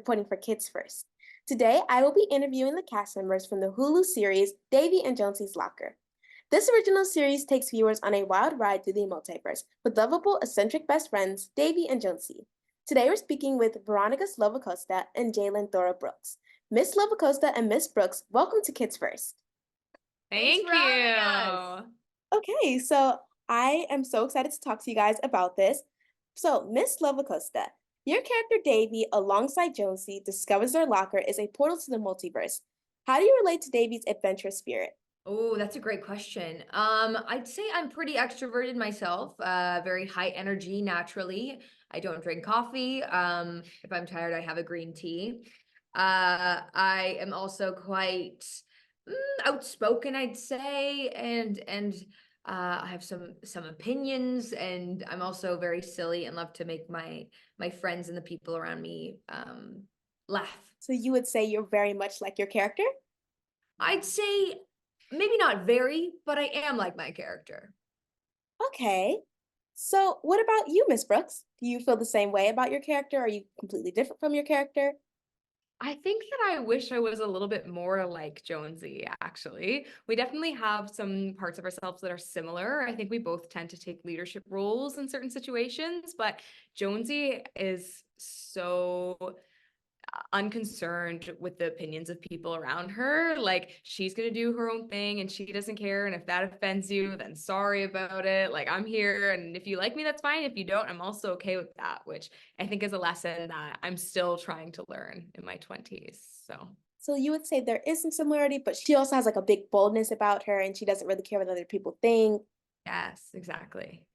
reporting for Kids First. Today, I will be interviewing the cast members from the Hulu series Davie and Jonesie's Locker. This original series takes viewers on a wild ride through the multiverse with lovable, eccentric best friends Davie and Jonesie. Today, we're speaking with Veronika Slowikowska and Jaelynn Thora Brooks. Miss Slowikowska and Miss Brooks, welcome to Kids First. Thank you. Okay, so I am so excited to talk to you guys about this. So, Miss Slowikowska, your character Davie, alongside Jonesie, discovers their locker is a portal to the multiverse. How do you relate to Davie's adventurous spirit? Oh, that's a great question. I'd say I'm pretty extroverted myself, very high energy naturally. I don't drink coffee. If I'm tired, I have a green tea. I am also quite outspoken, I'd say, and I have some opinions, and I'm also very silly and love to make my friends and the people around me laugh. So you would say you're very much like your character? I'd say maybe not very, but I am like my character. Okay. So what about you, Miss Brooks? Do you feel the same way about your character? Are you completely different from your character? I think that I wish I was a little bit more like Jonesy, actually. We definitely have some parts of ourselves that are similar. I think we both tend to take leadership roles in certain situations, but Jonesy is so unconcerned with the opinions of people around her. Like, she's gonna do her own thing and she doesn't care, and if that offends you, then sorry about it. Like, I'm here, and if you like me, that's fine. If you don't, I'm also okay with that, which I think is a lesson that I'm still trying to learn in my 20s. So you would say there is some similarity, but she also has like a big boldness about her and she doesn't really care what other people think. Yes, exactly.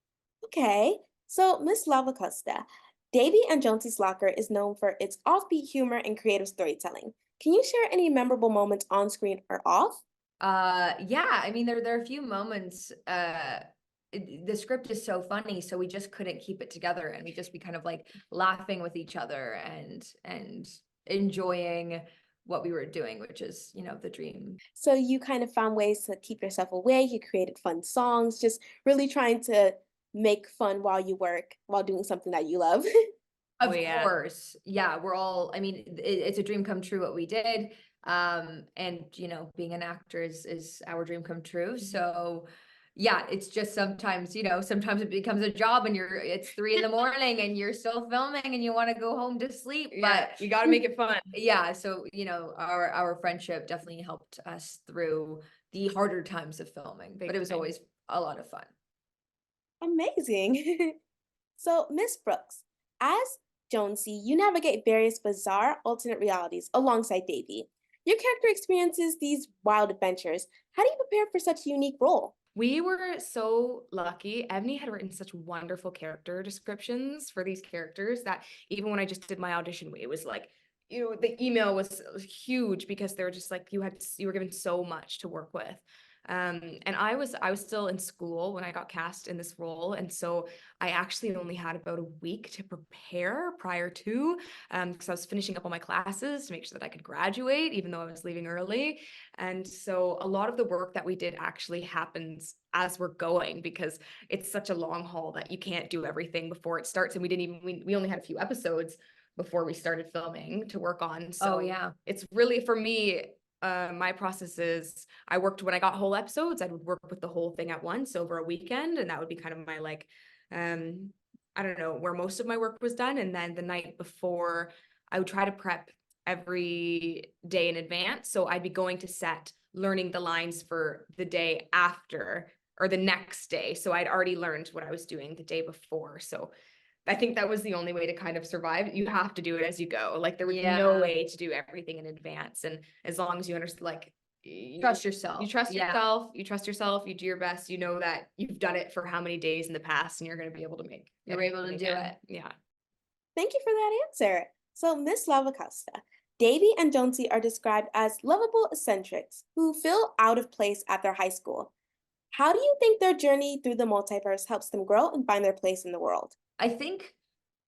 Okay, so Miss Slowikowska, Davie and Jonesie's Locker is known for its offbeat humor and creative storytelling. Can you share any memorable moments on screen or off? Yeah, I mean, there are a few moments, the script is so funny, so we just couldn't keep it together, and we just be kind of like laughing with each other and enjoying what we were doing, which is, the dream. So you kind of found ways to keep yourself awake, you created fun songs, just really trying to make fun while you work, while doing something that you love. Of Yeah. course. Yeah, we're all, I mean, it's a dream come true what we did. And being an actor is our dream come true. So yeah, it's just sometimes, sometimes it becomes a job and it's 3 a.m. and you're still filming and you want to go home to sleep. Yeah, But you got to make it fun. yeah, so our friendship definitely helped us through the harder times of filming, but it was always a lot of fun. Amazing. So, Miss Brooks, as Jonesy, you navigate various bizarre alternate realities alongside Davie. Your character experiences these wild adventures. How do you prepare for such a unique role? We were so lucky. Ebony had written such wonderful character descriptions for these characters that even when I just did my audition, it was like, the email was huge because they were just like, you were given so much to work with. And I was still in school when I got cast in this role. And so I actually only had about a week to prepare prior to, because I was finishing up all my classes to make sure that I could graduate, even though I was leaving early. And so a lot of the work that we did actually happens as we're going, because it's such a long haul that you can't do everything before it starts. And we only had a few episodes before we started filming to work on. So yeah. it's really, for me, my process is when I got whole episodes, I would work with the whole thing at once over a weekend. And that would be kind of my I don't know, where most of my work was done. And then the night before, I would try to prep every day in advance. So I'd be going to set, learning the lines for the day after or the next day. So I'd already learned what I was doing the day before. So I think that was the only way to kind of survive. You have to do it as you go. Like, there was no way to do everything in advance. And as long as you understand, like, Trust yourself. you trust yourself, you do your best, you know that you've done it for how many days in the past and you're going to be able to make You're able to do it. Yeah. Thank you for that answer. So, Miss Slowikowska, Davie and Jonesy are described as lovable eccentrics who feel out of place at their high school. How do you think their journey through the multiverse helps them grow and find their place in the world? I think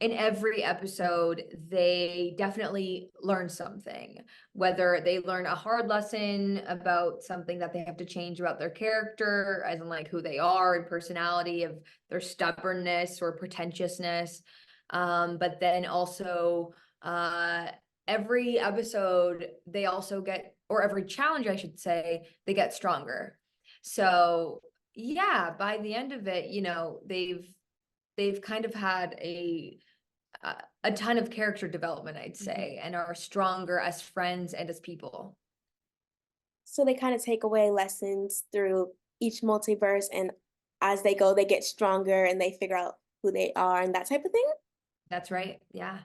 in every episode, they definitely learn something, whether they learn a hard lesson about something that they have to change about their character, as in like who they are and personality, of their stubbornness or pretentiousness. But then also every episode they also get, or every challenge I should say, they get stronger. So yeah, by the end of it, you know, they've kind of had a ton of character development, I'd say, and are stronger as friends and as people. So they kind of take away lessons through each multiverse, and as they go, they get stronger and they figure out who they are and that type of thing? That's right. Yeah.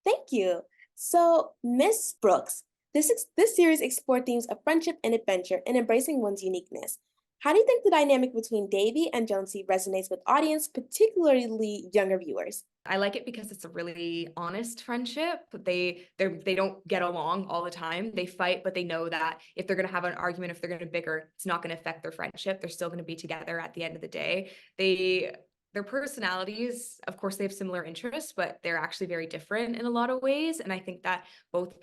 Thank you. So, Miss Brooks, this series explored themes of friendship and adventure and embracing one's uniqueness. How do you think the dynamic between Davie and Jonesie resonates with audience, particularly younger viewers? I like it because it's a really honest friendship. They don't get along all the time. They fight, but they know that if they're going to have an argument, if they're going to bicker, it's not going to affect their friendship. They're still going to be together at the end of the day. Their personalities, of course, they have similar interests, but they're actually very different in a lot of ways. And I think that both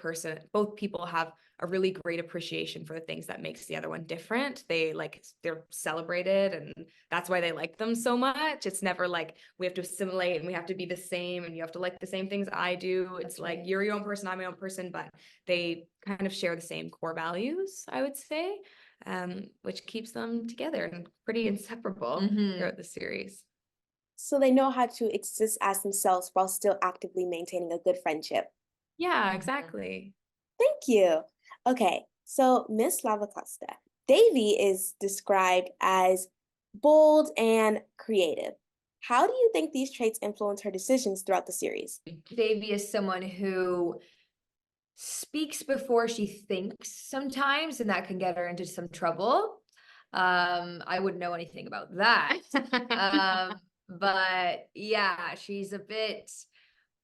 people have a really great appreciation for the things that makes the other one different. They're celebrated, and that's why they like them so much. It's never like we have to assimilate and we have to be the same and you have to like the same things I do. It's like you're your own person, I'm my own person, but they kind of share the same core values, I would say, which keeps them together and pretty inseparable throughout the series. So they know how to exist as themselves while still actively maintaining a good friendship. Yeah, exactly. Thank you. Okay, so Miss Slowikowska, Davie is described as bold and creative. How do you think these traits influence her decisions throughout the series? Davie is someone who speaks before she thinks sometimes, and that can get her into some trouble. I wouldn't know anything about that. But yeah, she's a bit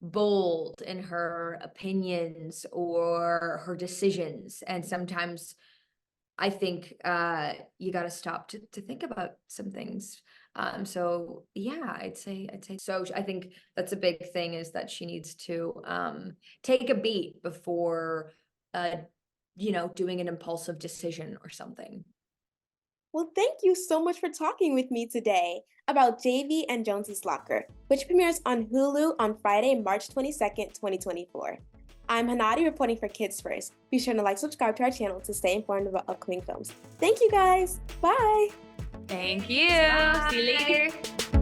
bold in her opinions or her decisions. And sometimes I think you got to stop to think about some things. So yeah, I'd say so. I think that's a big thing, is that she needs to take a beat before doing an impulsive decision or something. Well, thank you so much for talking with me today about Davie and Jonesie's Locker, which premieres on Hulu on Friday, March 22nd, 2024. I'm Hanadie reporting for Kids First. Be sure to subscribe to our channel to stay informed about upcoming films. Thank you guys. Bye. Thank you. Bye. See you later.